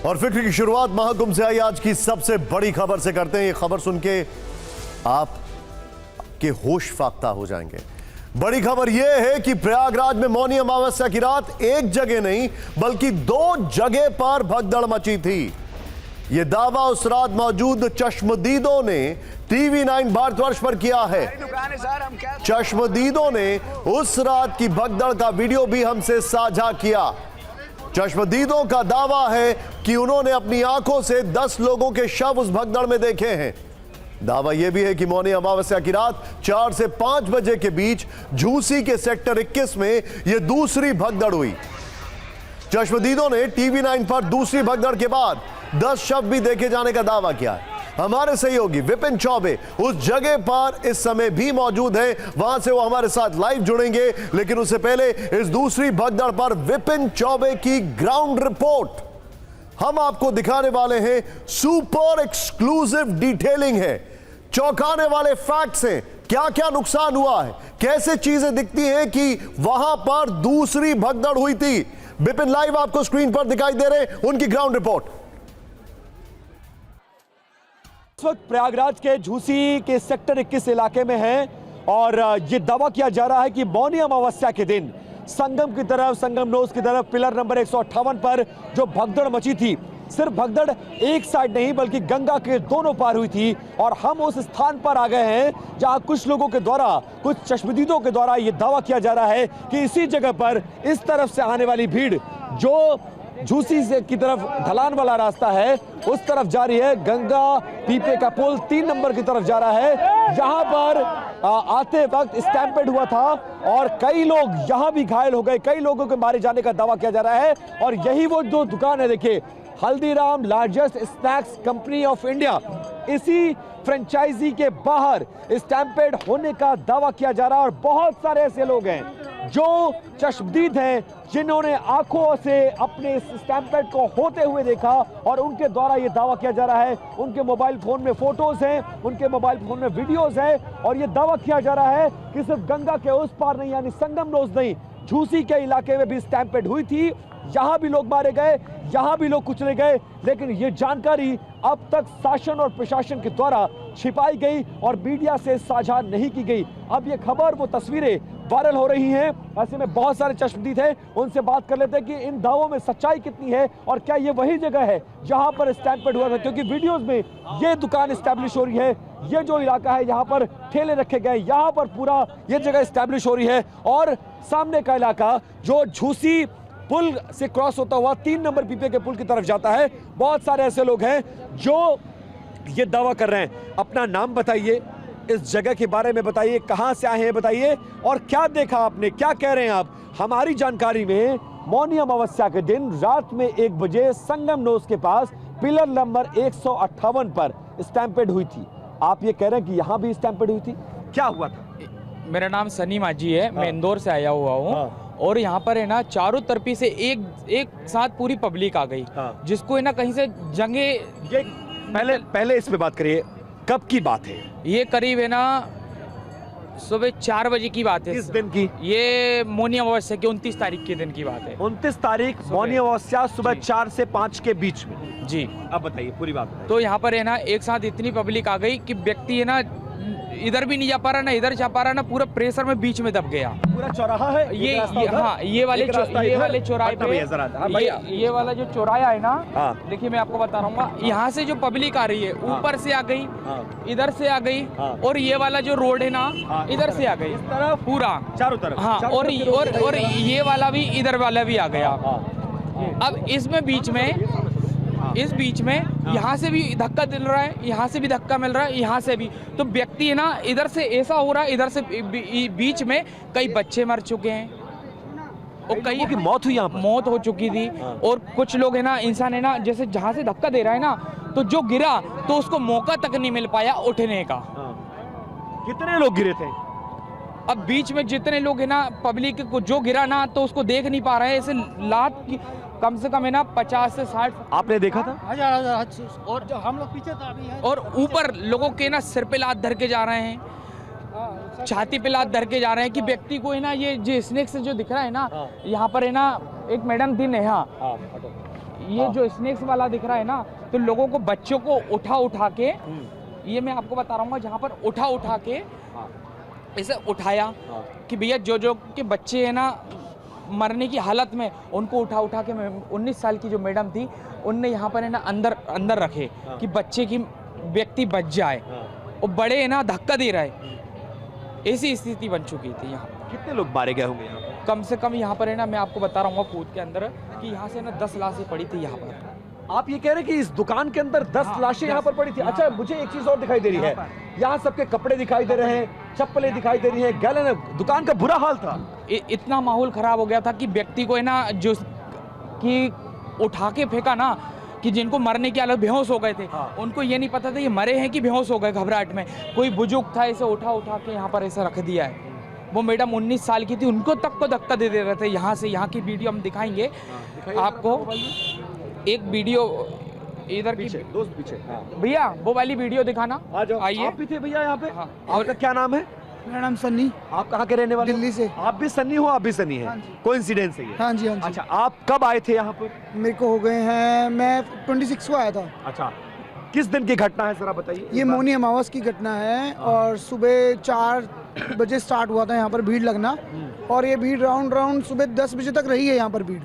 और फिक्र की शुरुआत महाकुंभ से आई आज की सबसे बड़ी खबर से करते हैं। ये खबर सुन के आप के होश फाख्ता हो जाएंगे। बड़ी खबर यह है कि प्रयागराज में मौनी अमावस्या की रात एक जगह नहीं बल्कि 2 जगह पर भगदड़ मची थी। यह दावा उस रात मौजूद चश्मदीदों ने TV9 भारतवर्ष पर किया है। चश्मदीदों ने उस रात की भगदड़ का वीडियो भी हमसे साझा किया। चश्मदीदों का दावा है कि उन्होंने अपनी आंखों से 10 लोगों के शव उस भगदड़ में देखे हैं। दावा यह भी है कि मौनी अमावस्या की रात 4 से 5 बजे के बीच झूसी के सेक्टर 21 में यह दूसरी भगदड़ हुई। चश्मदीदों ने TV9 पर दूसरी भगदड़ के बाद 10 शव भी देखे जाने का दावा किया है। हमारे सहयोगी विपिन चौबे उस जगह पर इस समय भी मौजूद है, वहां से वो हमारे साथ लाइव जुड़ेंगे। लेकिन उससे पहले इस दूसरी भगदड़ पर विपिन चौबे की ग्राउंड रिपोर्ट हम आपको दिखाने वाले हैं। सुपर एक्सक्लूसिव डिटेलिंग है, चौंकाने वाले फैक्ट्स हैं। क्या क्या नुकसान हुआ है, कैसे चीजें दिखती हैं कि वहां पर दूसरी भगदड़ हुई थी। विपिन लाइव आपको स्क्रीन पर दिखाई दे रहे हैं, उनकी ग्राउंड रिपोर्ट। इस वक्त प्रयागराज के झूसी के सेक्टर 21 इलाके में है और ये दावा किया जा रहा है कि मौनी अमावस्या के दिन संगम की तरफ, संगम नोज की तरफ पिलर नंबर 158 पर जो भगदड़ मची थी, सिर्फ भगदड़ एक साइड नहीं बल्कि गंगा के दोनों पार हुई थी। और हम उस स्थान पर आ गए हैं जहां कुछ लोगों के द्वारा, कुछ चश्मदीदों के द्वारा यह दावा किया जा रहा है कि इसी जगह पर इस तरफ से आने वाली भीड़ जो झूसी से की तरफ ढलान वाला रास्ता है उस तरफ जा रही है। गंगा पीपे का पुल 3 नंबर की तरफ जा रहा है। यहां पर आते वक्त स्टैम्पेड हुआ था और कई लोग यहां भी घायल हो गए, कई लोगों के मारे जाने का दावा किया जा रहा है। और यही वो जो दुकान है, देखिए, Haldiram largest snacks company of India, इसी फ्रेंचाइजी के बाहर स्टैम्पेड होने का दावा किया जा रहा है। और बहुत सारे ऐसे लोग हैं जो चश्मदीद हैं जिन्होंने आंखों से अपने इस स्टैम्पेड को होते हुए देखा और उनके द्वारा यह दावा किया जा रहा है। उनके मोबाइल फोन में फोटोज हैं, उनके मोबाइल फोन में वीडियोज हैं और यह दावा किया जा रहा है कि सिर्फ गंगा के उस पार नहीं, यानी संगम नोज नहीं, झूसी के इलाके में भी स्टैम्पेड हुई थी। यहां भी लोग मारे गए, यहां भी लोग कुचले गए। लेकिन यह जानकारी अब तक शासन और प्रशासन के द्वारा छिपाई गई और मीडिया से साझा नहीं की गई। अब ये खबर, वो तस्वीरें वायरल हो रही हैं। ऐसे में बहुत सारे चश्मदीद हैं, उनसे बात कर लेते हैं कि इन दावों में सच्चाई कितनी है और क्या ये वही जगह है जहां पर स्टैम्पेड हुआ था। क्योंकि वीडियोस में ये दुकान स्टैब्लिश हो रही है, ये जो इलाका है यहाँ पर ठेले रखे गए, यहाँ पर पूरा ये जगह स्टैब्लिश हो रही है। और सामने का इलाका जो झूसी पुल से क्रॉस होता हुआ 3 नंबर पीपे के पुल की तरफ जाता है। बहुत सारे ऐसे लोग हैं जो ये दावा कर रहे हैं। अपना नाम बताइए, इस जगह के बारे में बताइए, कहां से आए हैं बताइए और क्या देखा आपने, क्या कह रहे हैं आप। हमारी जानकारी में मौनी अमावस्या के दिन रात में 1 बजे संगम नोज के पास पिलर नंबर 158 पर स्टैम्पेड हुई थी। आप ये कह रहे हैं कि यहां भी स्टैम्पेड हुई थी, क्या हुआ था? मेरा नाम सनी माझी है। मैं इंदौर से आया हुआ हूँ। और यहाँ पर है ना चारों तरफी से एक साथ पूरी पब्लिक आ गई, जिसको है ना कहीं से जंगे। ये पहले इस पे बात करिए, कब की बात है? ये करीब है ना सुबह 4 बजे की बात है। किस दिन की? ये मौनी अमावस्या की 29 तारीख के दिन की बात है। 29 तारीख मौनी अमावस्या सुबह 4 से 5 के बीच में। जी, अब बताइए पूरी बात बताइए। तो यहाँ पर है ना एक साथ इतनी पब्लिक आ गई कि व्यक्ति है ना इधर भी नहीं जा पा रहा, ना इधर जा पा रहा, ना पूरा प्रेशर में बीच में दब गया। पूरा चौराहा है ये वाले चौराहे पे, ये वाला जो चौराहा है ना, देखिए मैं आपको बता रहा हूँ। यहाँ से जो पब्लिक आ रही है ऊपर से आ गई, इधर से आ गई और ये वाला जो रोड है ना इधर से आ गई, इस तरफ पूरा चारों तरफ। हाँ, और ये वाला भी, इधर वाला भी आ गया। अब इसमें इस बीच में यहाँ से भी धक्का मिल रहा है, यहाँ से भी धक्का मिल रहा है, यहाँ से भी। तो व्यक्ति है ना इधर से ऐसा हो रहा है, इधर से बीच में कई बच्चे मर चुके हैं और कई की मौत हुई, यहाँ मौत हो चुकी थी। और कुछ लोग है ना, इंसान है ना, जैसे जहाँ से धक्का दे रहा है ना, तो जो गिरा तो उसको मौका तक नहीं मिल पाया उठने का। कितने लोग गिरे थे? अब बीच में जितने लोग है ना पब्लिक को जो गिरा ना, तो उसको देख नहीं पा रहे हैं। ऐसे लात कम से कम है ना 50 से 60 आपने देखा था? और जो हम लोग पीछे था अभी, और ऊपर लोगों के ना सिर पे लात धर के जा रहे हैं, छाती पे लात धर के जा रहे हैं कि व्यक्ति को है ना ये जो स्नेक से जो दिख रहा है ना, यहाँ पर है ना एक मैडम थी नेहा, ये जो स्नेक्स वाला दिख रहा है ना, तो लोगों को, बच्चों को उठा के, ये मैं आपको बता रहा हूँ, जहाँ पर उठा के इसे उठाया कि भैया जो के बच्चे है ना मरने की हालत में, उनको उठा के 19 साल की जो मैडम थी, उनने यहाँ पर है ना अंदर रखे कि बच्चे की व्यक्ति बच जाए, और बड़े है ना धक्का दे रहे, ऐसी स्थिति बन चुकी थी यहाँ। कितने लोग मारे गए होंगे यहाँ? कम से कम यहाँ पर है ना, मैं आपको बता रहा हूँ कूद के अंदर, कि यहाँ से ना 10 लाशें पड़ी थी यहाँ पर। आप ये कह रहे हैं कि इस दुकान के अंदर 10 लाशें यहाँ पर पड़ी थी? अच्छा, मुझे एक चीज और दिखाई दे रही है, यहाँ सबके कपड़े दिखाई दे रहे हैं, चप्पलें दिखाई दे रही हैं, गैलन, दुकान का बुरा हाल था। इतना माहौल खराब हो गया था कि व्यक्ति को है ना, जो कि उठा के फेंका ना, कि जिनको मरने की हालत, बेहोश हो गए थे, उनको ये नहीं पता था ये मरे हैं कि बेहोश हो गए घबराहट में। कोई बुजुर्ग था, इसे उठा के यहाँ पर ऐसे रख दिया है। वो मैडम 19 साल की थी, उनको तक को धक्का दे रहे थे। यहाँ से, यहाँ की वीडियो हम दिखाएंगे आपको, एक वीडियो इधर की, दोस्त पीछे। भैया वो वाली वीडियो दिखाना, आइए। आप भी थे भैया यहाँ पे? हाँ। आपका क्या नाम है? मेरा नाम सन्नी। आप कहाँ के रहने वाले? दिल्ली से। आप भी सन्नी हो? आप भी सन्नी है? कोइंसिडेंस है ये? हाँ जी, हाँ जी। अच्छा, आप कब आए थे यहाँ पर? मेरे को हो गए हैं, मैं 26 को आया था। अच्छा, किस दिन की घटना है जरा बताइए? ये मौनी अमावस की घटना है, और सुबह 4 बजे स्टार्ट हुआ था यहाँ पर भीड़ लगना, और ये भीड़ राउंड सुबह 10 बजे तक रही है यहाँ पर भीड़।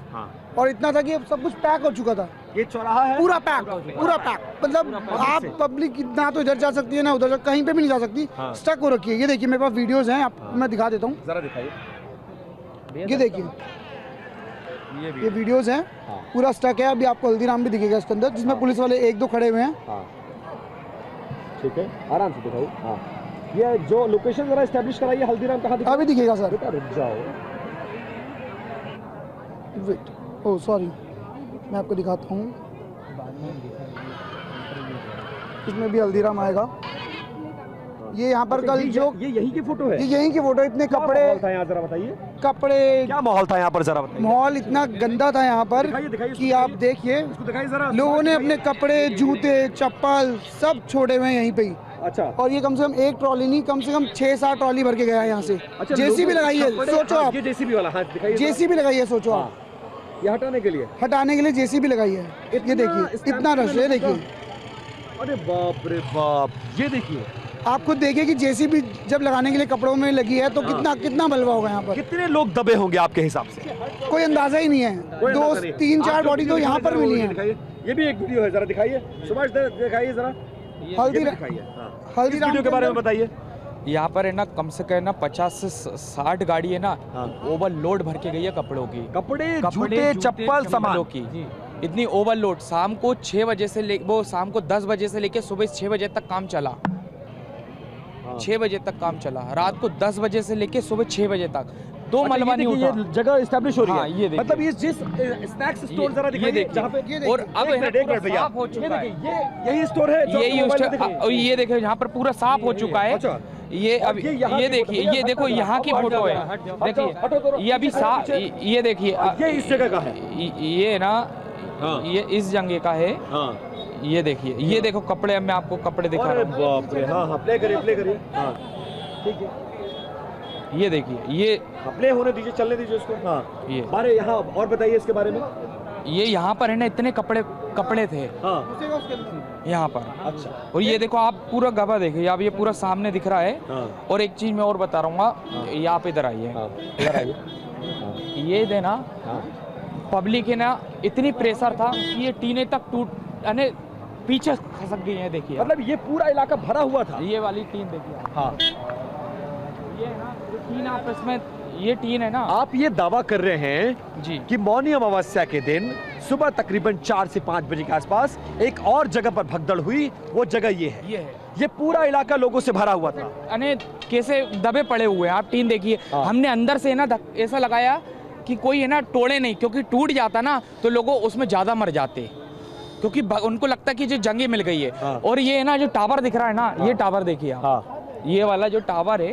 और इतना था कि अब सब कुछ पैक हो चुका था। ये चौराहा है पूरा पैक, मतलब आप पब्लिक ना तो इधर जा सकती है ना उधर, कहीं पे भी नहीं जा सकती, स्टक हो रखी है। ये देखिए मेरे पास वीडियोस हैं, आप मैं दिखा देता हूँ, जरा दिखाइए। ये देखिए, ये वीडियोस हैं, पूरा स्टक है। अभी आपको हल्दीराम भी दिखेगा इसके अंदर, जिसमें पुलिस वाले 1-2 खड़े हुए हैं। ठीक है, आराम से दिखाइए। ये जो लोकेशन जरा एस्टैब्लिश कराइए, हल्दीराम कहाँ दिखेगा? अभी दिखेगा सर, बेटा रुक जाओ। वेट, ओह सॉरी, मैं आपको दिखाता हूँ, इसमें भी हल्दीराम आएगा। ये यहाँ पर कल जो ये यही की फोटो है? ये यहीं की फोटो, इतने कपड़े था यहाँ, जरा बताइए। कपड़े क्या माहौल था यहाँ पर, जरा बताइए। माहौल इतना गंदा था यहाँ पर कि आप देखिए, लोगों ने अपने कपड़े, जूते, चप्पल सब छोड़े हुए हैं यहीं पे ही। अच्छा, और ये कम से कम एक ट्रॉली नहीं, कम से कम 6-7 ट्रॉली भर के गया है यहाँ से। अच्छा, जेसीबी लगाई है, सोचो आप, ये जेसीबी वाला, हाँ दिखाइए। जेसीबी लगाई है, सोचो आप, ये हटाने के लिए जेसीबी लगाई है। ये देखिए इतना रश है, देखिए। अरे बाप रे बाप, ये देखिए, आप खुद देखिए कि जेसीबी जब लगाने के लिए कपड़ों में लगी है तो कितना मलबा होगा यहाँ पर। कितने लोग दबे होंगे आपके हिसाब से? कोई अंदाजा ही नहीं है। 2-3-4 बॉडी तो यहाँ पर मिली है। ये भी एक वीडियो है, जरा दिखाइए सुभाष, दिखाइए जरा। हल्दीराम के बारे में बताइए। यहाँ पर है ना, कम से कम ना 50 से 60 गाड़ी है ना, ओवरलोड भर के गई है कपड़ों की, कपड़े, जूते, चप्पल, सामान की, इतनी ओवरलोड। शाम को 6 बजे से वो शाम को 10 बजे से लेके सुबह 6 बजे तक काम चला। 6 बजे तक काम चला, रात को 10 बजे से लेके सुबह 6 बजे तक। तो मलबा नहीं होता, ये जगह एस्टैब्लिश हो रही है। हाँ, ये मतलब ये जिस स्नैक्स स्टोर जरा दिखाइए जहाँ पे, और अब साफ हो चुका है। यही स्टोर है, ये देखिए यहाँ पर पूरा साफ हो चुका है। ये अब ये देखिए, ये देखो यहाँ की फोटो है, देखिए ये अभी साफ, ये देखिए ये इस जगह का है, ये ना, ये इस जगह का है। ये देखिए, ये देखो कपड़े, मैं आपको कपड़े दिखा रहा हूँ। बाप रे, हाँ प्ले करिए। हाँ ठीक है, ये देखिए, ये प्ले होने दीजिए, चलने दीजिए उसको। हाँ, ये बारे यहाँ और बताइए इसके बारे में। ये यहाँ पर है ना, इतने कपड़े थे यहाँ पर। अच्छा, और ये देखो आप पूरा गवा देखिए, अब ये पूरा सामने दिख रहा है। और एक चीज मैं और बता रहा हूँ, ये आप इधर आइए, ये देना पब्लिक है ना, इतनी प्रेशर था कि ये टीने तक यानी पीछे खसक गई है। देखिए, मतलब ये पूरा इलाका भरा हुआ था। ये वाली टीन देखिए, हाँ, ये ना टीन आपस में, ये टीन है ना। आप ये दावा कर रहे हैं जी कि मौनी अमावस्या के दिन सुबह तकरीबन 4 से 5 बजे के आसपास एक और जगह पर भगदड़ हुई, वो जगह ये है। ये पूरा इलाका लोगों से भरा हुआ था, यानी कैसे दबे पड़े हुए हैं। आप टीन देखिए, हमने अंदर से ना ऐसा लगाया कि कोई है ना तोड़े नहीं, क्योंकि टूट जाता ना तो लोगों उसमें ज्यादा मर जाते, क्योंकि उनको लगता कि जो जंगे मिल गई है। और ये है ना, जो टावर दिख रहा है ना, ये टावर देखिए आप, ये वाला जो टावर है,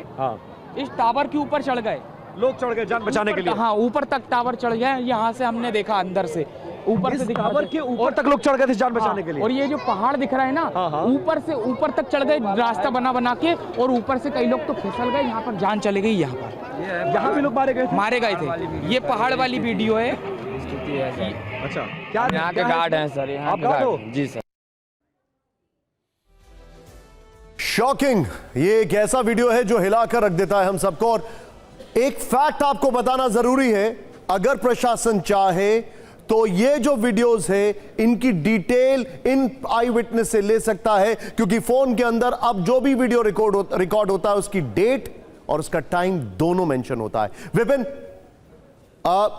इस टावर के ऊपर चढ़ गए लोग, चढ़ गए जान बचाने के लिए। हाँ, ऊपर तक टावर चढ़ गए। यहाँ से हमने देखा, अंदर से ऊपर से टावर के ऊपर तक लोग चढ़ गए थे जान बचाने के लिए। और ये जो पहाड़ दिख रहा है ना, ऊपर से ऊपर तक चढ़ गए, रास्ता बना के, और ऊपर से कई लोग तो फिसल गए, यहाँ पर जान चली गई। यहाँ भी लोग मारे गए थे। ये पहाड़ वाली वीडियो है, ड्यूटी है सर। अच्छा, क्या यहाँ के गार्ड हैं सर, यहाँ आप के गार्ड हो? गार्ड जी सर। शॉकिंग, ये एक ऐसा वीडियो है जो हिलाकर रख देता है हम सबको। और एक फैक्ट आपको बताना जरूरी है, अगर प्रशासन चाहे तो ये जो वीडियोस है इनकी डिटेल इन आई विटनेस से ले सकता है, क्योंकि फोन के अंदर अब जो भी वीडियो रिकॉर्ड होता है उसकी डेट और उसका टाइम दोनों मेंशन होता है। विपिन,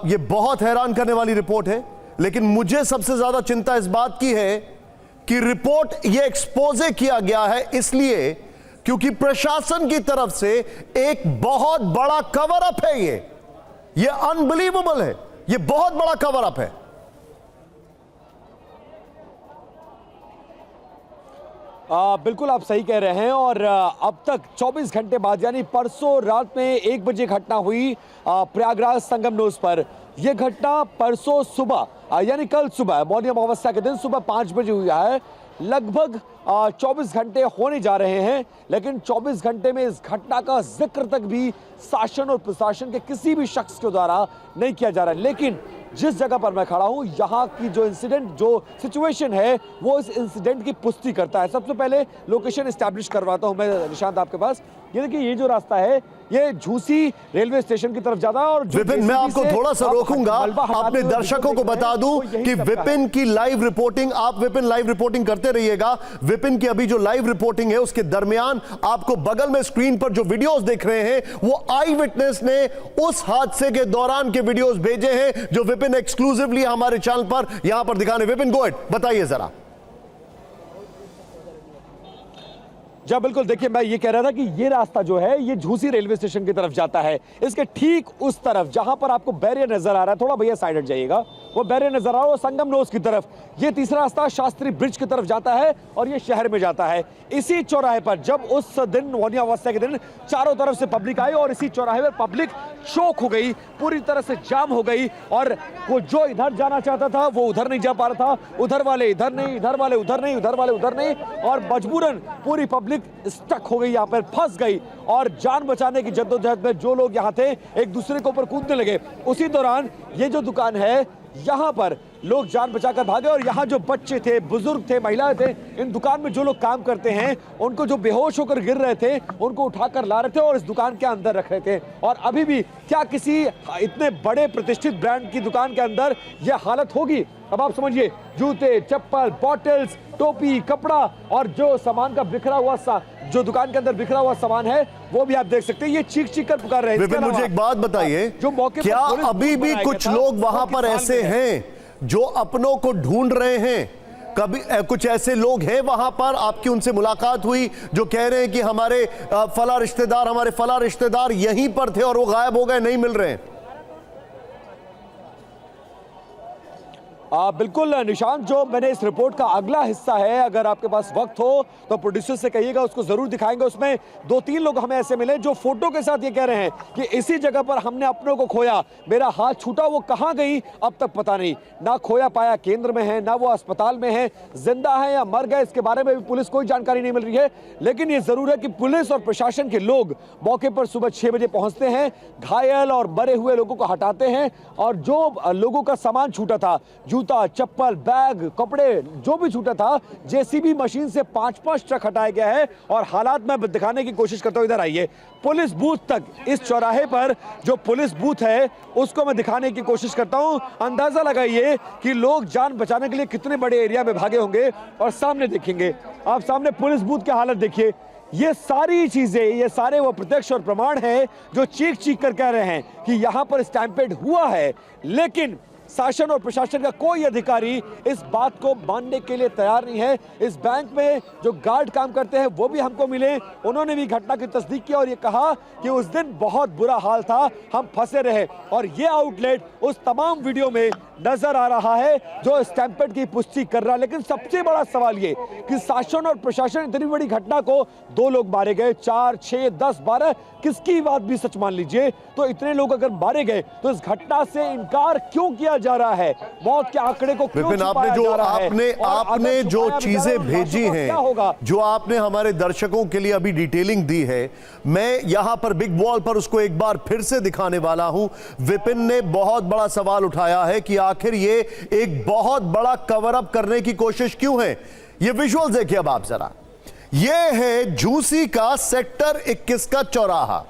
ये बहुत हैरान करने वाली रिपोर्ट है, लेकिन मुझे सबसे ज्यादा चिंता इस बात की है कि रिपोर्ट ये एक्सपोजे किया गया है इसलिए क्योंकि प्रशासन की तरफ से एक बहुत बड़ा कवर अप है। ये अनबिलीवेबल है, ये बहुत बड़ा कवर अप है। बिल्कुल आप सही कह रहे हैं। और अब तक 24 घंटे बाद यानी परसों रात में 1 बजे घटना हुई प्रयागराज संगम नोज पर। यह घटना परसों सुबह यानी कल सुबह मौनी अमावस्या के दिन सुबह 5 बजे हुआ है। लगभग 24 घंटे होने जा रहे हैं, लेकिन 24 घंटे में इस घटना का जिक्र तक भी शासन और प्रशासन के किसी भी शख्स के द्वारा नहीं किया जा रहा है। लेकिन जिस जगह पर मैं खड़ा हूं, यहां की जो इंसिडेंट, जो सिचुएशन है, वो इस इंसिडेंट की पुष्टि करता है। सबसे पहले लोकेशन एस्टैब्लिश करवाता हूं मैं निशांत आपके पास। ये देखिए, ये जो रास्ता है ये झूसी रेलवे स्टेशन की तरफ जाता है। और विपिन, मैं आपको थोड़ा सा रोकूंगा, अपने दर्शकों को बता दूं कि विपिन की लाइव रिपोर्टिंग, आप विपिन लाइव रिपोर्टिंग करते रहिएगा। विपिन की अभी जो लाइव रिपोर्टिंग है उसके दरमियान आपको बगल में स्क्रीन पर जो वीडियोस देख रहे हैं वो आई विटनेस ने उस हादसे के दौरान के वीडियोस भेजे हैं जो विपिन एक्सक्लूसिवली हमारे चैनल पर यहां पर दिखाने। विपिन, गो अहेड, बताइए जरा। जी बिल्कुल, देखिए मैं ये कह रहा था कि ये रास्ता जो है ये झूसी रेलवे स्टेशन की तरफ जाता है। इसके ठीक उस तरफ जहां पर आपको बैरियर नजर आ रहा है, थोड़ा भैया साइड हट जाइएगा, वो बैरियर नजर आ रहा है वो संगम नोज की तरफ। ये तीसरा रास्ता शास्त्री ब्रिज की तरफ जाता है और ये शहर में जाता है। इसी चौराहे पर जब उस दिन मौनी अमावस्या के दिन चारों तरफ से पब्लिक आई और इसी चौराहे पर पब्लिक चौक हो गई, पूरी तरह से जाम हो गई। और वो जो इधर जाना चाहता था वो उधर नहीं जा पा रहा था, उधर वाले इधर नहीं, इधर वाले उधर नहीं, उधर वाले उधर नहीं, और मजबूरन पूरी पब्लिक स्टक हो गई, यहाँ पर फंस गई। और जान बचाने की जद्दोजहद में जो लोग यहाँ थे एक दूसरे के ऊपर कूदने लगे। उसी दौरान ये जो दुकान है यहाँ पर लोग जान बचाकर भागे। और यहाँ जो बच्चे थे, बुजुर्ग थे, महिलाएं थे, इन दुकान में जो लोग काम करते हैं उनको जो बेहोश होकर गिर रहे थे उनको उठाकर ला रहे थे और इस दुकान के अंदर रख रहे थे। और अभी भी क्या किसी इतने बड़े प्रतिष्ठित ब्रांड की दुकान के अंदर यह हालत होगी? अब आप समझिए, जूते, चप्पल, बॉटल्स, टोपी, कपड़ा और जो सामान का बिखरा हुआ जो दुकान के अंदर बिखरा हुआ सामान है वो भी आप देख सकते हैं। ये चीख चीख कर पुकार रहे हैं। विपिन, मुझे एक बात बताइए, जो मौके क्या अभी भी कुछ लोग वहां पर ऐसे हैं जो अपनों को ढूंढ रहे हैं? कभी कुछ ऐसे लोग हैं वहां पर, आपकी उनसे मुलाकात हुई जो कह रहे हैं कि हमारे फला रिश्तेदार यहीं पर थे और वो गायब हो गए, नहीं मिल रहे हैं? बिल्कुल निशांत, जो मैंने इस रिपोर्ट का अगला हिस्सा है, अगर आपके पास वक्त हो तो प्रोड्यूसर से कहिएगा, उसको जरूर दिखाएंगे। उसमें 2-3 लोग हमें ऐसे मिले जो फोटो के साथ ये कह रहे हैं कि इसी जगह पर हमने अपनों को खोया, मेरा हाथ छूटा, वो कहां गई अब तक पता नहीं। ना खोया पाया केंद्र में है, ना वो अस्पताल में है, जिंदा है या मर गए इसके बारे में भी पुलिस कोई जानकारी नहीं मिल रही है। लेकिन ये जरूर है कि पुलिस और प्रशासन के लोग मौके पर सुबह 6 बजे पहुंचते हैं, घायल और मरे हुए लोगों को हटाते हैं और जो लोगों का सामान छूटा था, जूता, चप्पल, बैग, कपड़े, जो भी छूटा था, जेसीबी मशीन से 5-5 ट्रक हटाया गया है। और हालात मैं दिखाने की कोशिश करता हूं, इधर आइए, पुलिस बूथ तक, इस चौराहे पर जो पुलिस बूथ है उसको मैं दिखाने की कोशिश करता हूं। अंदाजा लगाइए कि लोग जान बचाने के लिए कितने बड़े एरिया में भागे होंगे। और सामने देखेंगे आप, सामने पुलिस बूथ की हालत देखिए। ये सारी चीजें, ये सारे वो प्रत्यक्ष और प्रमाण है जो चीख चीख कर कह रहे हैं कि यहां पर स्टैम्पेड हुआ है। लेकिन शासन और प्रशासन का कोई अधिकारी इस बात को मानने के लिए तैयार नहीं है। इस बैंक में जो गार्ड काम करते हैं वो भी हमको मिले, उन्होंने भी घटना की तस्दीक की और ये कहा कि उस दिन बहुत बुरा हाल था, हम फंसे रहे। और ये आउटलेट उस तमाम वीडियो में नजर आ रहा है जो स्टैम्पेड की पुष्टि कर रहा है। लेकिन सबसे बड़ा सवाल ये कि शासन और प्रशासन, इतनी बड़ी घटना को 2 लोग मारे गए, 4, 6, 10, 12, किसकी बात भी सच मान लीजिए, तो इतने लोग अगर मारे गए तो इस घटना से इनकार क्यों किया जा रहा है? मौत के आंकड़े को क्यों विपिन, छुपाया जा रहा है? आपने जो चीजें भेजी हैं, जो आपने हमारे दर्शकों के लिए अभी डिटेलिंग दी है, मैं यहां पर बिग वॉल पर उसको एक बार फिर से दिखाने वाला हूं। विपिन ने बहुत बड़ा सवाल उठाया है कि आखिर ये एक बहुत बड़ा कवर अप करने की कोशिश क्यों है। ये विजुअल देखिए अब आप जरा। ये है झूसी का सेक्टर 21 का चौराहा,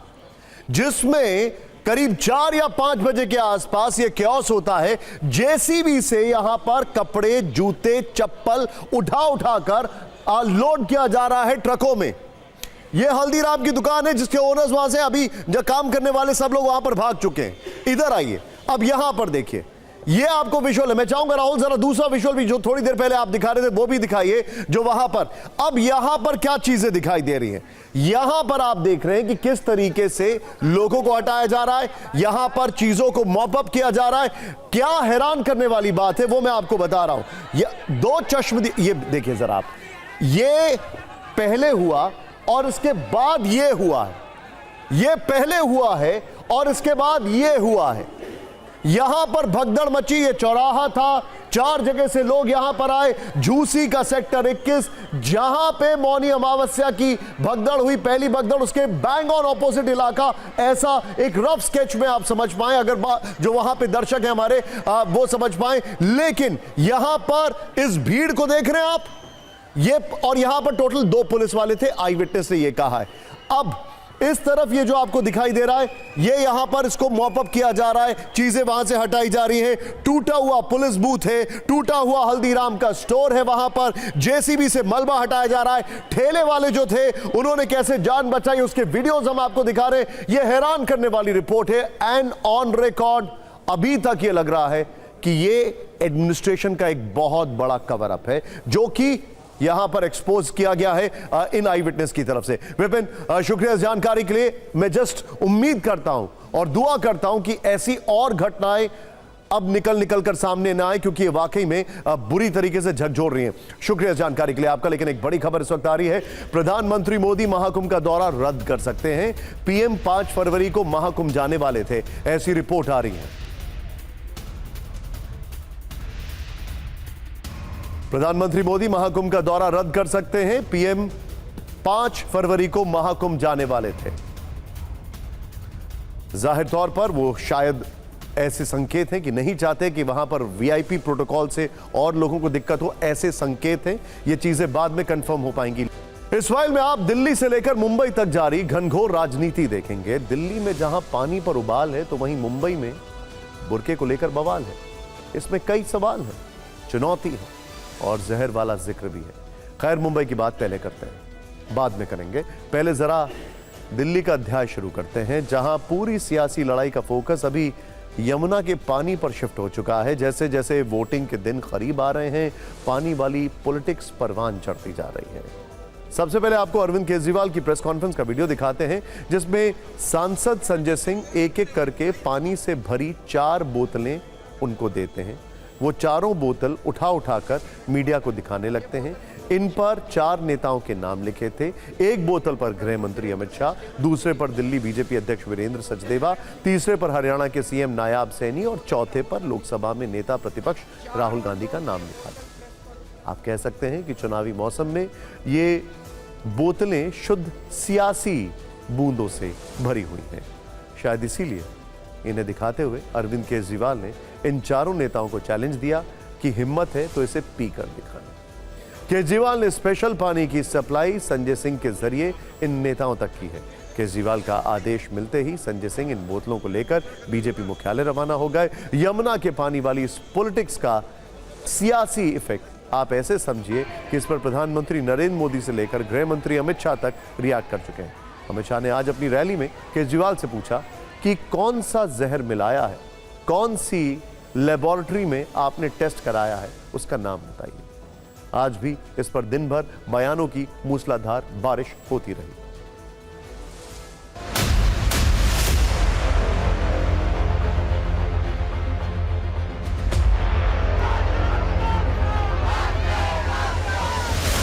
जिसमें करीब 4 या 5 बजे के आसपास यह क्योस होता है। जेसीबी से यहां पर कपड़े, जूते, चप्पल उठाकर लोड किया जा रहा है ट्रकों में। यह हल्दीराम की दुकान है, जिसके ओनर्स वहां से अभी जो काम करने वाले सब लोग वहां पर भाग चुके हैं। इधर आइए, अब यहां पर देखिए, ये आपको विजुअल है। मैं चाहूंगा राहुल जरा दूसरा विजुअल भी जो थोड़ी देर पहले आप दिखा रहे थे वो भी दिखाइए, जो वहां पर। अब यहां पर क्या चीजें दिखाई दे रही हैं? यहां पर आप देख रहे हैं कि किस तरीके से लोगों को हटाया जा रहा है, यहां पर चीजों को मॉप अप किया जा रहा है। क्या हैरान करने वाली बात है वो मैं आपको बता रहा हूं। ये दो चश्मदीद, ये देखिए जरा आप, ये पहले हुआ और इसके बाद ये हुआ है। ये पहले हुआ है और इसके बाद ये हुआ है। यहां पर भगदड़ मची। ये चौराहा था, 4 जगह से लोग यहां पर आए। झूसी का सेक्टर 21, जहां पे मौनी अमावस्या की भगदड़ हुई, पहली भगदड़, उसके बैंग ऑन ऑपोजिट इलाका। ऐसा एक रफ स्केच में आप समझ पाए, अगर जो वहां पे दर्शक हैं हमारे वो समझ पाए। लेकिन यहां पर इस भीड़ को देख रहे हैं आप, ये, और यहां पर टोटल 2 पुलिस वाले थे, आई विटनेस ने ये कहा है। अब इस तरफ ये जो आपको दिखाई दे रहा है, ये यहां पर इसको मॉप अप किया जा रहा है, चीजें वहां से हटाई जा रही हैं। टूटा हुआ पुलिस बूथ है, टूटा हुआ हल्दीराम का स्टोर है, वहां पर जेसीबी से मलबा हटाया जा रहा है। ठेले वाले जो थे उन्होंने कैसे जान बचाई, उसके वीडियोस हम आपको दिखा रहे हैं। ये हैरान करने वाली रिपोर्ट है, एंड ऑन रिकॉर्ड अभी तक ये लग रहा है कि ये एडमिनिस्ट्रेशन का एक बहुत बड़ा कवर अप है, जो कि यहां पर एक्सपोज किया गया है इन आई विटनेस की तरफ से। विपिन, शुक्रिया इस जानकारी के लिए। मैं जस्ट उम्मीद करता हूं और दुआ करता हूं कि ऐसी और घटनाएं अब निकल कर सामने ना आए, क्योंकि ये वाकई में बुरी तरीके से झकझोर रही हैं। शुक्रिया इस जानकारी के लिए आपका। लेकिन एक बड़ी खबर इस वक्त आ रही है, प्रधानमंत्री मोदी महाकुंभ का दौरा रद्द कर सकते हैं। पीएम 5 फरवरी को महाकुंभ जाने वाले थे, ऐसी रिपोर्ट आ रही है। प्रधानमंत्री मोदी महाकुंभ का दौरा रद्द कर सकते हैं। पीएम 5 फरवरी को महाकुंभ जाने वाले थे। जाहिर तौर पर वो शायद ऐसे संकेत हैं कि नहीं चाहते कि वहां पर वीआईपी प्रोटोकॉल से और लोगों को दिक्कत हो, ऐसे संकेत हैं। ये चीजें बाद में कंफर्म हो पाएंगी। इस फाइल में आप दिल्ली से लेकर मुंबई तक जारी घनघोर राजनीति देखेंगे। दिल्ली में जहां पानी पर उबाल है, तो वहीं मुंबई में बुर्के को लेकर बवाल है। इसमें कई सवाल हैं, चुनौती है और जहर वाला जिक्र भी है। खैर, मुंबई की बात पहले करते हैं, बाद में करेंगे। पहले जरा दिल्ली का अध्याय शुरू करते हैं, जहां पूरी सियासी लड़ाई का फोकस अभी यमुना के पानी पर शिफ्ट हो चुका है। जैसे जैसे वोटिंग के दिन करीब आ रहे हैं, पानी वाली पॉलिटिक्स परवान चढ़ती जा रही है। सबसे पहले आपको अरविंद केजरीवाल की प्रेस कॉन्फ्रेंस का वीडियो दिखाते हैं, जिसमें सांसद संजय सिंह एक एक करके पानी से भरी 4 बोतलें उनको देते हैं। वो चारों बोतल उठाकर मीडिया को दिखाने लगते हैं। इन पर 4 नेताओं के नाम लिखे थे। एक बोतल पर गृह मंत्री अमित शाह, दूसरे पर दिल्ली बीजेपी अध्यक्ष वीरेंद्र सचदेवा, तीसरे पर हरियाणा के सीएम नायाब सैनी और चौथे पर लोकसभा में नेता प्रतिपक्ष राहुल गांधी का नाम लिखा था। आप कह सकते हैं कि चुनावी मौसम में ये बोतलें शुद्ध सियासी बूंदों से भरी हुई हैं। शायद इसीलिए इन्हें दिखाते हुए अरविंद केजरीवाल ने इन चारों नेताओं को चैलेंज दिया कि हिम्मत है तो इसे पीकर दिखाना। केजरीवाल ने स्पेशल पानी की सप्लाई संजय सिंह के जरिए इन नेताओं तक की है। केजरीवाल का आदेश मिलते ही संजय सिंह इन बोतलों को लेकर बीजेपी मुख्यालय रवाना हो गए। यमुना के पानी वाली इस पॉलिटिक्स का सियासी इफेक्ट आप ऐसे समझिए कि इस पर प्रधानमंत्री नरेंद्र मोदी से लेकर गृह मंत्री अमित शाह तक रिएक्ट कर चुके हैं। अमित शाह ने आज अपनी रैली में केजरीवाल से पूछा कि कौन सा जहर मिलाया है, कौन सी लेबोरेटरी में आपने टेस्ट कराया है, उसका नाम बताइए। आज भी इस पर दिन भर बयानों की मूसलाधार बारिश होती रही।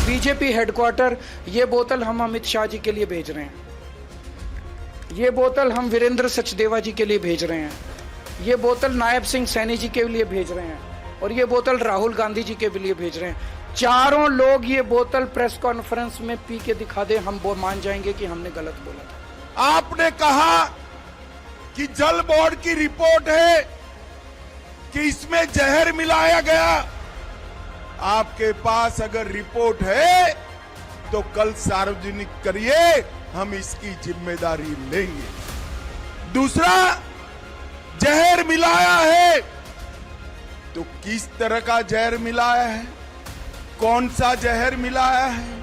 बीजेपी हेडक्वार्टर, ये बोतल हम अमित शाह जी के लिए भेज रहे हैं। ये बोतल हम वीरेंद्र सचदेवा जी के लिए भेज रहे हैं। ये बोतल नायब सिंह सैनी जी के लिए भेज रहे हैं और ये बोतल राहुल गांधी जी के लिए भेज रहे हैं। चारों लोग ये बोतल प्रेस कॉन्फ्रेंस में पी के दिखा दे, हम वो मान जाएंगे कि हमने गलत बोला था। आपने कहा कि जल बोर्ड की रिपोर्ट है कि इसमें जहर मिलाया गया। आपके पास अगर रिपोर्ट है तो कल सार्वजनिक करिए, हम इसकी जिम्मेदारी लेंगे। दूसरा, जहर मिलाया है तो किस तरह का जहर मिलाया है, कौन सा जहर मिलाया है,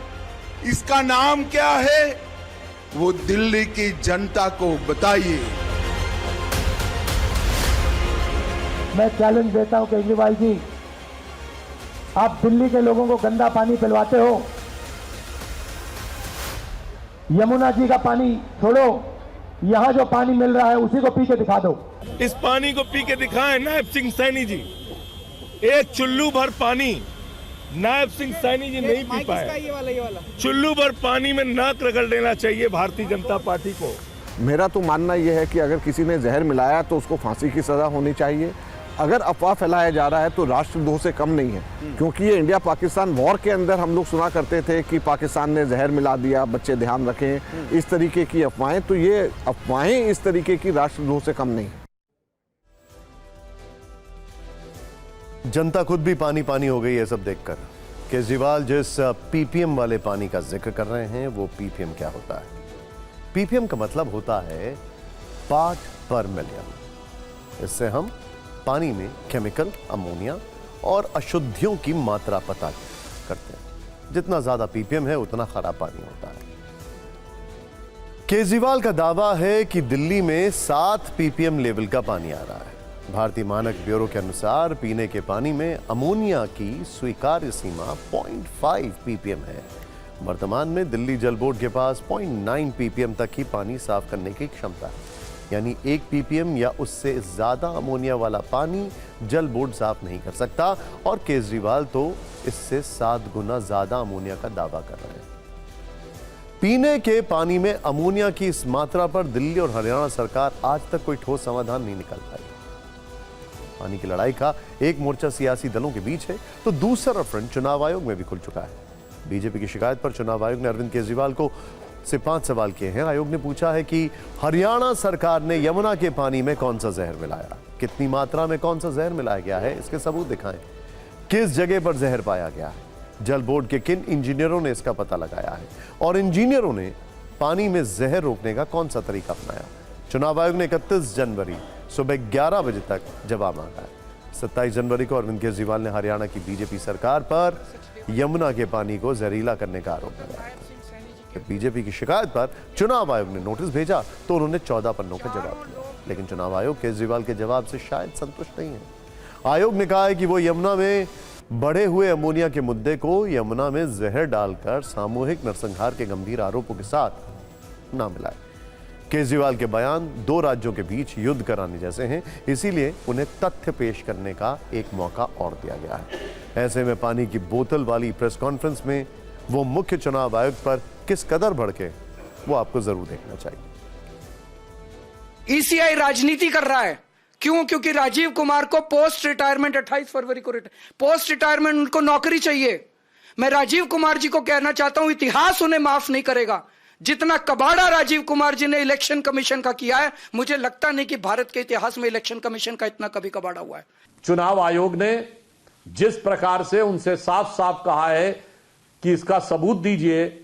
इसका नाम क्या है, वो दिल्ली की जनता को बताइए। मैं चैलेंज देता हूं केजरीवाल जी, आप दिल्ली के लोगों को गंदा पानी पिलवाते हो। यमुना जी का पानी छोड़ो, यहां जो पानी मिल रहा है उसी को पी के दिखा दो। इस पानी को पी के दिखाएं नायब सिंह सैनी जी। एक चुल्लू भर पानी नायब सिंह सैनी जी नहीं पी पाए। ये वाला चुल्लू भर पानी में नाक रगड़ लेना चाहिए भारतीय जनता पार्टी को। मेरा तो मानना यह है कि अगर किसी ने जहर मिलाया तो उसको फांसी की सजा होनी चाहिए। अगर अफवाह फैलाया जा रहा है तो राष्ट्रद्रोह से कम नहीं है, क्योंकि ये इंडिया पाकिस्तान वॉर के अंदर हम लोग सुना करते थे कि पाकिस्तान ने जहर मिला दिया, बच्चे ध्यान रखें, इस तरीके की अफवाहें। तो ये अफवाहें इस तरीके की राष्ट्रद्रोह से कम नहीं है। जनता खुद भी पानी पानी हो गई है सब देखकर। केजरीवाल जिस पीपीएम वाले पानी का जिक्र कर रहे हैं वो पीपीएम क्या होता है? पीपीएम का मतलब होता है पार्ट पर मिलियन। इससे हम पानी में केमिकल, अमोनिया और अशुद्धियों की मात्रा पता करते हैं। जितना ज्यादा पीपीएम है उतना खराब पानी होता है। केजरीवाल का दावा है कि दिल्ली में 7 पीपीएम लेवल का पानी आ रहा है। भारतीय मानक ब्यूरो के अनुसार पीने के पानी में अमोनिया की स्वीकार्य सीमा 0.5 पीपीएम है। वर्तमान में दिल्ली जल बोर्ड के पास 0.9 पीपीएम तक ही पानी साफ करने की क्षमता है, यानी 1 पीपीएम या उससे ज्यादा अमोनिया वाला पानी जल बोर्ड साफ नहीं कर सकता। और केजरीवाल तो इससे 7 गुना ज्यादा अमोनिया का दावा कर रहे हैं। पीने के पानी में अमोनिया की इस मात्रा पर दिल्ली और हरियाणा सरकार आज तक कोई ठोस समाधान नहीं निकाल पाई। पानी की लड़ाई का एक मोर्चा सियासी दलों के बीच है तो दूसरा फ्रंट चुनाव आयोग में भी खुल चुका है। बीजेपी की शिकायत पर चुनाव आयोग ने अरविंद केजरीवाल को से 5 सवाल किए हैं। आयोग ने पूछा है कि हरियाणा सरकार ने यमुना के पानी में कौन सा जहर मिलाया, कितनी मात्रा में कौन सा जहर मिलाया गया है, इसके सबूत दिखाएं। किस जगह पर जहर पाया गया है, जल बोर्ड के किन इंजीनियरों ने इसका पता लगाया है और इंजीनियरों ने पानी में जहर रोकने का कौन सा तरीका अपनाया। चुनाव आयोग ने 31 जनवरी सुबह 11 बजे तक जवाब मांगा है। 27 जनवरी को अरविंद केजरीवाल ने हरियाणा की बीजेपी सरकार पर यमुना के पानी को जहरीला करने का आरोप लगाया। बीजेपी की शिकायत पर चुनाव आयोग ने नोटिस भेजा तो उन्होंने 14 पन्नों का जवाब दिया, लेकिन चुनाव आयोग केजरीवाल के जवाब से शायद संतुष्ट नहीं है। आयोग ने कहा है कि वो यमुना में बढ़े हुए अमोनिया के मुद्दे को यमुना में जहर डालकर सामूहिक नरसंहार के गंभीर आरोपों के साथ ना मिलाए। केजरीवाल के बयान 2 राज्यों के बीच युद्ध कराने जैसे हैं, इसीलिए उन्हें तथ्य पेश करने का एक मौका और दिया गया है। ऐसे में पानी की बोतल वाली प्रेस कॉन्फ्रेंस में वो मुख्य चुनाव आयुक्त पर किस कदर भड़के, वो आपको जरूर देखना चाहिए। ईसीआई राजनीति कर रहा है। क्यों? क्योंकि राजीव कुमार को पोस्ट रिटायरमेंट 28 फरवरी को पोस्ट रिटायरमेंट उनको नौकरी चाहिए। मैं राजीव कुमार जी को कहना चाहता हूं, इतिहास उन्हें माफ नहीं करेगा। जितना कबाड़ा राजीव कुमार जी ने इलेक्शन कमीशन का किया है, मुझे लगता नहीं कि भारत के इतिहास में इलेक्शन कमीशन का इतना कभी कबाड़ा हुआ है। चुनाव आयोग ने जिस प्रकार से उनसे साफ साफ कहा है कि इसका सबूत दीजिए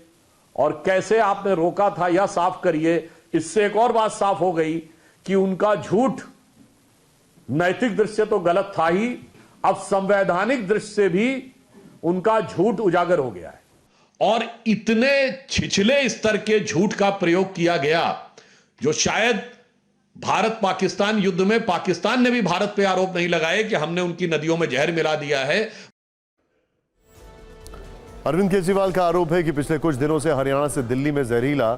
और कैसे आपने रोका था यह साफ करिए, इससे एक और बात साफ हो गई कि उनका झूठ नैतिक दृष्टि से तो गलत था ही, अब संवैधानिक दृष्टि से भी उनका झूठ उजागर हो गया है। और इतने छिछले स्तर के झूठ का प्रयोग किया गया जो शायद भारत पाकिस्तान युद्ध में पाकिस्तान ने भी भारत पे आरोप नहीं लगाए कि हमने उनकी नदियों में जहर मिला दिया है। अरविंद केजरीवाल का आरोप है कि पिछले कुछ दिनों से हरियाणा से दिल्ली में जहरीला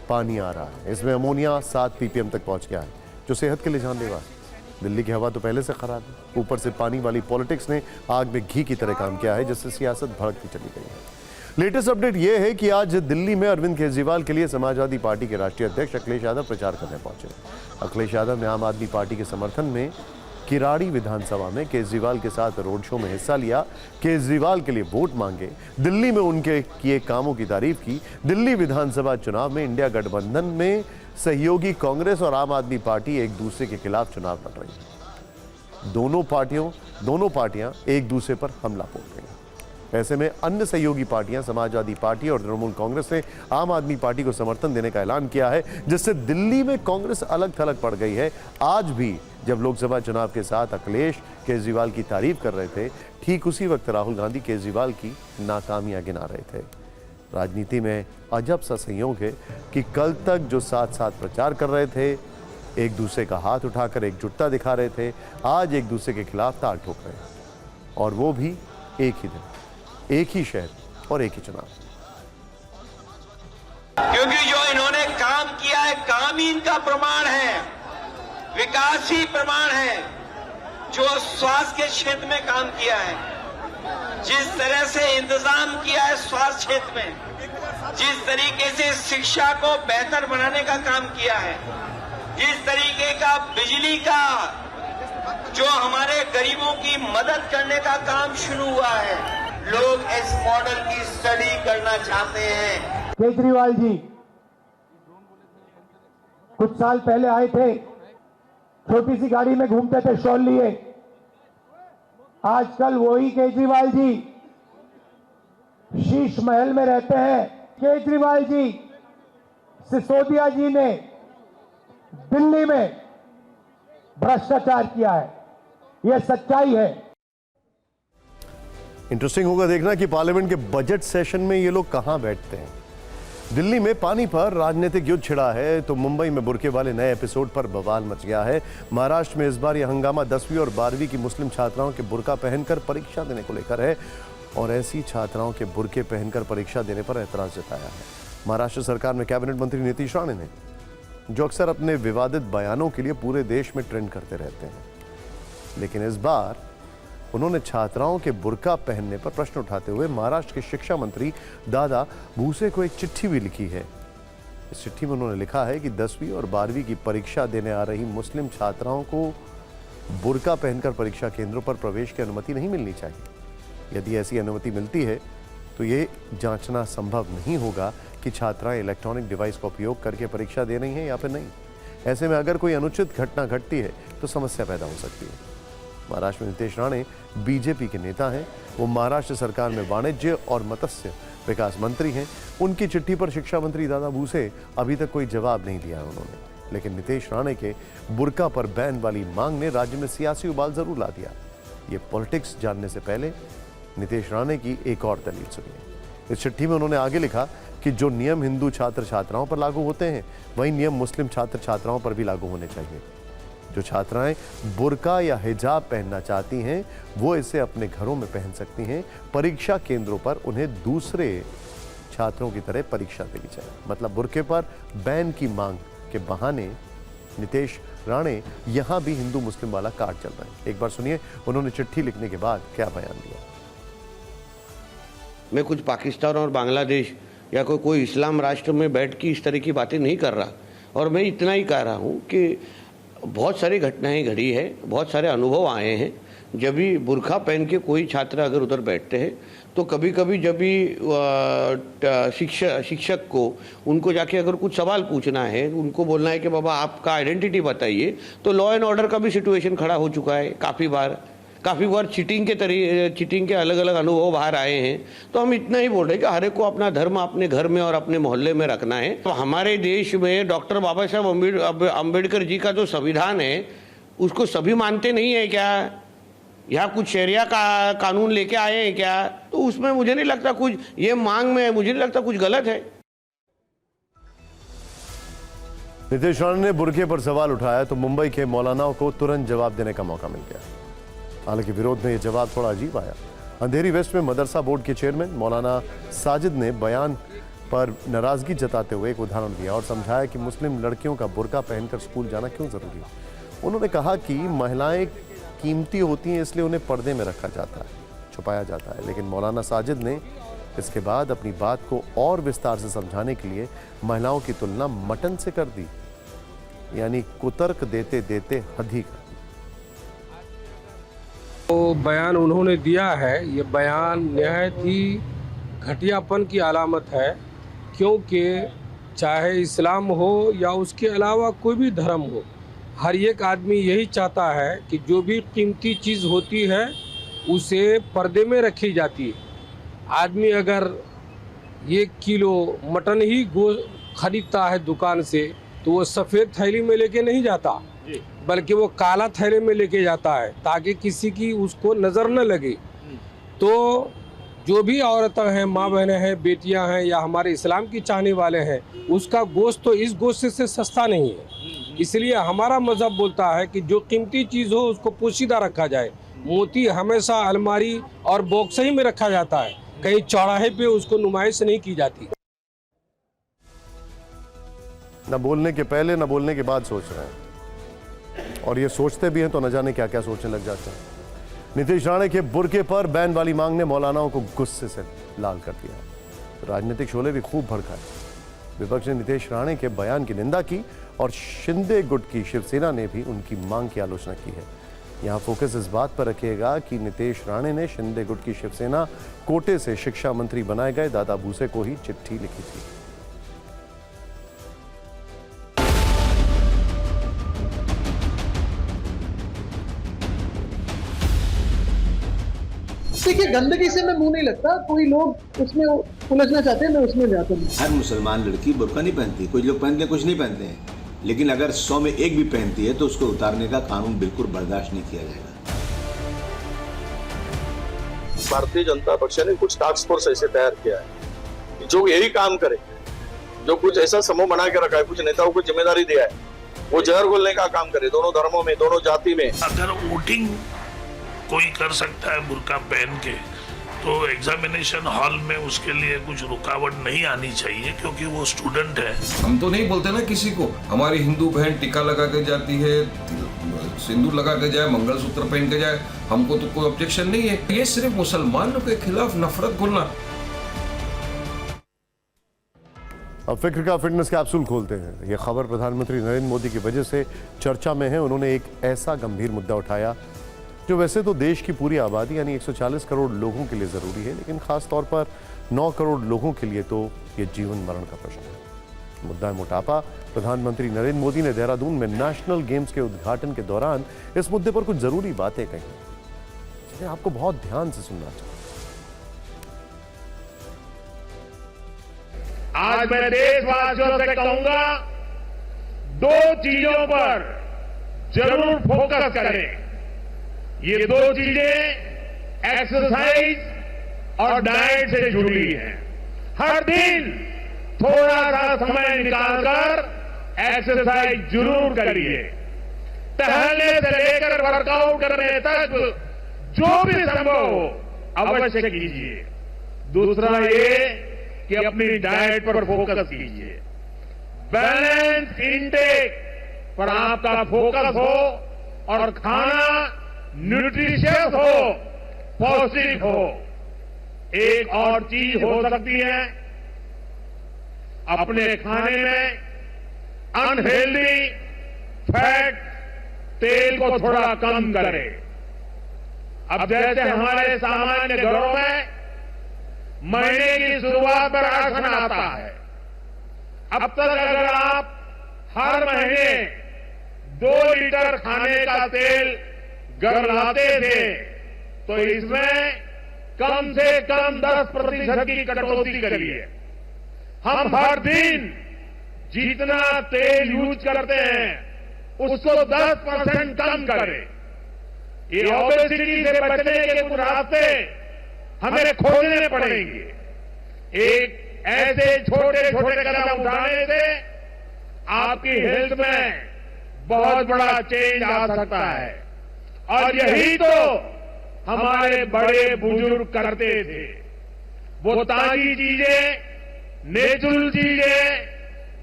पानी आ रहा है। इसमें अमोनिया 7 पीपीएम तक पहुंच गया है, जो सेहत के लिए जानलेवा है। दिल्ली की हवा तो पहले से खराब है, ऊपर से पानी वाली पॉलिटिक्स ने आग में घी की तरह काम किया है, जिससे सियासत भड़कती चली गई है। लेटेस्ट अपडेट यह है कि आज दिल्ली में अरविंद केजरीवाल के लिए समाजवादी पार्टी के राष्ट्रीय अध्यक्ष अखिलेश यादव प्रचार करने पहुंचे। अखिलेश यादव ने आम आदमी पार्टी के समर्थन में किराड़ी विधानसभा में केजरीवाल के साथ रोड शो में हिस्सा लिया। केजरीवाल के लिए वोट मांगे, दिल्ली में उनके किए कामों की तारीफ की। दिल्ली विधानसभा चुनाव में इंडिया गठबंधन में सहयोगी कांग्रेस और आम आदमी पार्टी एक दूसरे के खिलाफ चुनाव लड़ रही है। दोनों पार्टियां एक दूसरे पर हमला बोल रही हैं। ऐसे में अन्य सहयोगी पार्टियां समाजवादी पार्टी और तृणमूल कांग्रेस ने आम आदमी पार्टी को समर्थन देने का ऐलान किया है, जिससे दिल्ली में कांग्रेस अलग थलग पड़ गई है। आज भी जब लोकसभा चुनाव के साथ अखिलेश केजरीवाल की तारीफ कर रहे थे, ठीक उसी वक्त राहुल गांधी केजरीवाल की नाकामियां गिना रहे थे। राजनीति में अजब सा संयोग है कि कल तक जो साथ साथ प्रचार कर रहे थे, एक दूसरे का हाथ उठाकर एकजुटता दिखा रहे थे, आज एक दूसरे के खिलाफ ताल ठोक रहे हैं, और वो भी एक ही दिन, एक ही शहर और एक ही चुनाव। क्योंकि जो इन्होंने काम किया है, काम ही इनका प्रमाण है, विकास ही प्रमाण है। जो स्वास्थ्य के क्षेत्र में काम किया है, जिस तरह से इंतजाम किया है स्वास्थ्य क्षेत्र में, जिस तरीके से शिक्षा को बेहतर बनाने का काम किया है, जिस तरीके का बिजली का जो हमारे गरीबों की मदद करने का काम शुरू हुआ है, लोग इस मॉडल की स्टडी करना चाहते हैं। केजरीवाल जी कुछ साल पहले आए थे, छोटी सी गाड़ी में घूमते थे शॉल लिए। आजकल वही केजरीवाल जी शीश महल में रहते हैं। केजरीवाल जी, सिसोदिया जी ने दिल्ली में भ्रष्टाचार किया है, यह सच्चाई है। इंटरेस्टिंग होगा देखना कि पार्लियामेंट के बजट सेशन में ये लोग कहां बैठते हैं। दिल्ली में पानी पर राजनीतिक युद्ध छिड़ा है तो मुंबई में बुर्के वाले नए एपिसोड पर बवाल मच गया है। महाराष्ट्र में इस बार यह हंगामा 10वीं और 12वीं की मुस्लिम छात्राओं के बुर्का पहनकर परीक्षा देने को लेकर है, और ऐसी छात्राओं के बुर्के पहनकर परीक्षा देने पर ऐतराज जताया है महाराष्ट्र सरकार में कैबिनेट मंत्री नीतीश राणे ने, जो अक्सर अपने विवादित बयानों के लिए पूरे देश में ट्रेंड करते रहते हैं। लेकिन इस बार उन्होंने छात्राओं के बुर्का पहनने पर प्रश्न उठाते हुए महाराष्ट्र के शिक्षा मंत्री दादा भूसे को एक चिट्ठी भी लिखी है। इस चिट्ठी में उन्होंने लिखा है कि 10वीं और 12वीं की परीक्षा देने आ रही मुस्लिम छात्राओं को बुर्का पहनकर परीक्षा केंद्रों पर प्रवेश की अनुमति नहीं मिलनी चाहिए। यदि ऐसी अनुमति मिलती है तो ये जांचना संभव नहीं होगा कि छात्राएं इलेक्ट्रॉनिक डिवाइस का उपयोग करके परीक्षा दे रही हैं या फिर नहीं। ऐसे में अगर कोई अनुचित घटना घटती है तो समस्या पैदा हो सकती है। महाराष्ट्र में नीतीश राणे बीजेपी के नेता हैं। वो महाराष्ट्र सरकार में वाणिज्य और मत्स्य विकास मंत्री हैं। उनकी चिट्ठी पर शिक्षा मंत्री दादा भूसे अभी तक कोई जवाब नहीं दिया उन्होंने। लेकिन नीतीश राणे के बुर्का पर बैन वाली मांग ने राज्य में सियासी उबाल जरूर ला दिया। ये पॉलिटिक्स जानने से पहले नीतीश राणे की एक और दलील सुनिए। इस चिट्ठी में उन्होंने आगे लिखा कि जो नियम हिंदू छात्र छात्राओं पर लागू होते हैं, वही नियम मुस्लिम छात्र छात्राओं पर भी लागू होने चाहिए। जो छात्राएं बुर्का या हिजाब पहनना चाहती हैं, वो इसे अपने घरों में पहन सकती हैं। परीक्षा केंद्रों पर उन्हें दूसरे छात्रों की तरह परीक्षा देनी चाहिए। मतलब बुर्के पर बैन की मांग के बहाने नीतीश राणे यहां भी हिंदू मुस्लिम वाला कार्ड चल रहा है। एक बार सुनिए उन्होंने चिट्ठी लिखने के बाद क्या बयान दिया। मैं कुछ पाकिस्तान और बांग्लादेश या कोई इस्लाम राष्ट्र में बैठ के इस तरह की बातें नहीं कर रहा, और मैं इतना ही कह रहा हूँ कि बहुत सारी घटनाएं घड़ी है, बहुत सारे अनुभव आए हैं। जब भी बुर्का पहन के कोई छात्र अगर उधर बैठते हैं तो कभी कभी जब भी शिक्षक को उनको जाके अगर कुछ सवाल पूछना है, उनको बोलना है कि बाबा आपका आइडेंटिटी बताइए, तो लॉ एंड ऑर्डर का भी सिचुएशन खड़ा हो चुका है। काफ़ी बार चीटिंग के अलग अलग अनुभव बाहर आए हैं। तो हम इतना ही बोल रहे हैं कि हर एक को अपना धर्म अपने घर में और अपने मोहल्ले में रखना है। तो हमारे देश में डॉक्टर बाबा साहब अम्बेडकर जी का जो संविधान है उसको सभी मानते नहीं है क्या? यहाँ कुछ शरिया का कानून लेके आए हैं क्या? तो उसमें मुझे नहीं लगता कुछ, ये मांग में मुझे नहीं लगता कुछ गलत है। नीतीश राणे ने बुर्के पर सवाल उठाया तो मुंबई के मौलानाओं को तुरंत जवाब देने का मौका मिल गया। हालांकि विरोध में यह जवाब थोड़ा अजीब आया। अंधेरी वेस्ट में मदरसा बोर्ड के चेयरमैन मौलाना साजिद ने बयान पर नाराजगी जताते हुए एक उदाहरण दिया और समझाया कि मुस्लिम लड़कियों का बुर्का पहनकर स्कूल जाना क्यों जरूरी है। उन्होंने कहा कि महिलाएं कीमती होती हैं, इसलिए उन्हें पर्दे में रखा जाता है, छुपाया जाता है। लेकिन मौलाना साजिद ने इसके बाद अपनी बात को और विस्तार से समझाने के लिए महिलाओं की तुलना मटन से कर दी, यानी कुतर्क देते देते हद ही कर दी। तो बयान उन्होंने दिया है, ये बयान निहायत ही घटियापन की अलामत है, क्योंकि चाहे इस्लाम हो या उसके अलावा कोई भी धर्म हो, हर एक आदमी यही चाहता है कि जो भी कीमती चीज़ होती है उसे पर्दे में रखी जाती है। आदमी अगर 1 किलो मटन ही खरीदता है दुकान से तो वो सफ़ेद थैली में लेके नहीं जाता, बल्कि वो काला थैले में लेके जाता है ताकि किसी की उसको नज़र न लगे। तो जो भी औरतें हैं, माँ बहनें हैं, बेटियां हैं या हमारे इस्लाम की चाहने वाले हैं, उसका गोश्त तो इस गोश्त से सस्ता नहीं है। इसलिए हमारा मज़हब बोलता है कि जो कीमती चीज़ हो उसको पोशीदा रखा जाए। मोती हमेशा अलमारी और बॉक्स ही में रखा जाता है, कहीं चौराहे पे उसको नुमाइश नहीं की जाती। न बोलने के पहले न बोलने के बाद सोच रहे हैं, और ये सोचते भी हैं तो न जाने क्या क्या सोचने लग जाते हैं। नीतीश राणे के बुर्के पर बैन वाली मांग ने मौलानाओं को गुस्से से लाल कर दिया। राजनीतिक शोले भी खूब भड़काए। विपक्ष ने नीतीश राणे के बयान की निंदा की और शिंदे गुट की शिवसेना ने भी उनकी मांग की आलोचना की है। यहां फोकस इस बात पर रखिएगा कि नीतीश राणे ने शिंदे गुट की शिवसेना कोटे से शिक्षा मंत्री बनाए गए दादा भूसे को ही चिट्ठी लिखी थी। देखिए, गंदगी से मैं मुंह नहीं लगता, कोई लोग उसमें उलझना चाहते हैं, मैं उसमें जाता नहीं। हर मुसलमान लड़की बुर्का नहीं पहनती, कुछ लोग पहनते हैं, कुछ नहीं पहनते हैं, लेकिन अगर 100 में 1 भी पहनती है तो उसको उतारने का कानून बिल्कुल बर्दाश्त नहीं किया जाएगा। भारतीय जनता पक्ष ने कुछ टास्क फोर्स ऐसे तैयार किया है जो यही काम करे, जो कुछ ऐसा समूह बना के रखा है, कुछ नेताओं को जिम्मेदारी दिया है, वो जहर घोलने का काम करे दोनों धर्मों में, दोनों जाति में। अगर वोटिंग कोई कर सकता है बुर्का पहन के, तो एग्जामिनेशन हॉल में उसके लिए कुछ रुकावट नहीं आनी चाहिए, क्योंकि वो स्टूडेंट है। हम तो नहीं बोलते ना किसी को, हमारी हिंदू बहन टीका लगा के जाती है, सिंदूर लगा के जाए, मंगलसूत्र पहन के जाए, हमको तो कोई ऑब्जेक्शन नहीं है। ये सिर्फ मुसलमानों के खिलाफ नफरत घोलना। अब फिक्र का फिटनेस कैप्सूल खोलते हैं। यह खबर प्रधानमंत्री नरेंद्र मोदी की वजह से चर्चा में है। उन्होंने एक ऐसा गंभीर मुद्दा उठाया जो वैसे तो देश की पूरी आबादी यानी 140 करोड़ लोगों के लिए ज़रूरी है, लेकिन ख़ास तौर पर 9 करोड़ लोगों के लिए तो ये जीवन मरण का प्रश्न है। मुद्दा है मोटापा। प्रधानमंत्री नरेंद्र मोदी ने देहरादून में नेशनल गेम्स के उद्घाटन के दौरान इस मुद्दे पर कुछ ज़रूरी बातें कही, जिन्हें आपको बहुत ध्यान से सुनना चाहिए। आज मैं देशवासियों से कहूंगा, 2 चीजों पर जरूर फोकस करें। ये 2 चीजें एक्सरसाइज और डाइट से जुड़ी हैं। हर दिन थोड़ा सा समय निकालकर एक्सरसाइज जरूर करिए। टहलने से लेकर वर्कआउट करने तक जो भी संभव हो अवश्य कीजिए। दूसरा ये कि अपनी डाइट पर फोकस कीजिए। बैलेंस इंटेक पर आपका फोकस हो और खाना न्यूट्रिशियस हो, पौष्टिक हो। एक और चीज हो सकती है, अपने खाने में अनहेल्दी फैट, तेल को थोड़ा कम करें। अब जैसे हमारे सामान्य घरों में महीने की शुरुआत पर राशन आता है, अब तक अगर आप हर महीने 2 लीटर खाने का तेल घर लाते थे तो इसमें कम से कम 10% की कटौती करिए। हम हर दिन जितना तेल यूज करते हैं उसको 10% कम करें। ये ओबेसिटी से बचने के कुछ रास्ते हमें खोजने पड़ेंगे। एक ऐसे छोटे छोटे कदम उठाने से आपकी हेल्थ में बहुत बड़ा चेंज आ सकता है। और यही तो हमारे बड़े बुजुर्ग करते थे। वो ताजी चीजें, नेचुरल चीजें,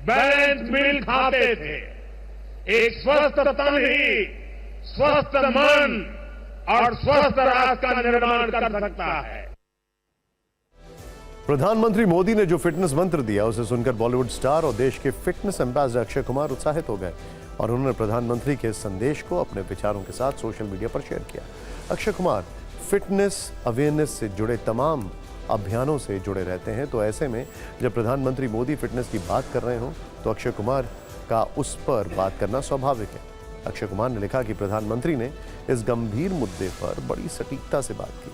बैलेंस मील खाते थे। एक स्वस्थ तन ही स्वस्थ मन और स्वस्थ राष्ट्र का निर्माण कर सकता है। प्रधानमंत्री मोदी ने जो फिटनेस मंत्र दिया उसे सुनकर बॉलीवुड स्टार और देश के फिटनेस एम्बेसडर अक्षय कुमार उत्साहित हो गए और उन्होंने प्रधानमंत्री के इस संदेश को अपने विचारों के साथ सोशल मीडिया पर शेयर किया। अक्षय कुमार फिटनेस अवेयरनेस से जुड़े तमाम अभियानों से जुड़े रहते हैं, तो ऐसे में जब प्रधानमंत्री मोदी फिटनेस की बात कर रहे हों तो अक्षय कुमार का उस पर बात करना स्वाभाविक है। अक्षय कुमार ने लिखा कि प्रधानमंत्री ने इस गंभीर मुद्दे पर बड़ी सटीकता से बात की।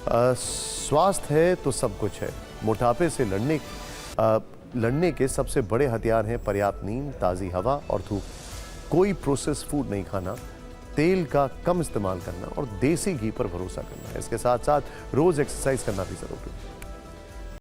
स्वास्थ्य है तो सब कुछ है। मोटापे से लड़ने के सबसे बड़े हथियार हैं पर्याप्त नींद, ताज़ी हवा और धूप। कोई प्रोसेस फूड नहीं खाना, तेल का कम इस्तेमाल करना और देसी घी पर भरोसा करना। इसके साथ साथ रोज एक्सरसाइज करना भी जरूरी है।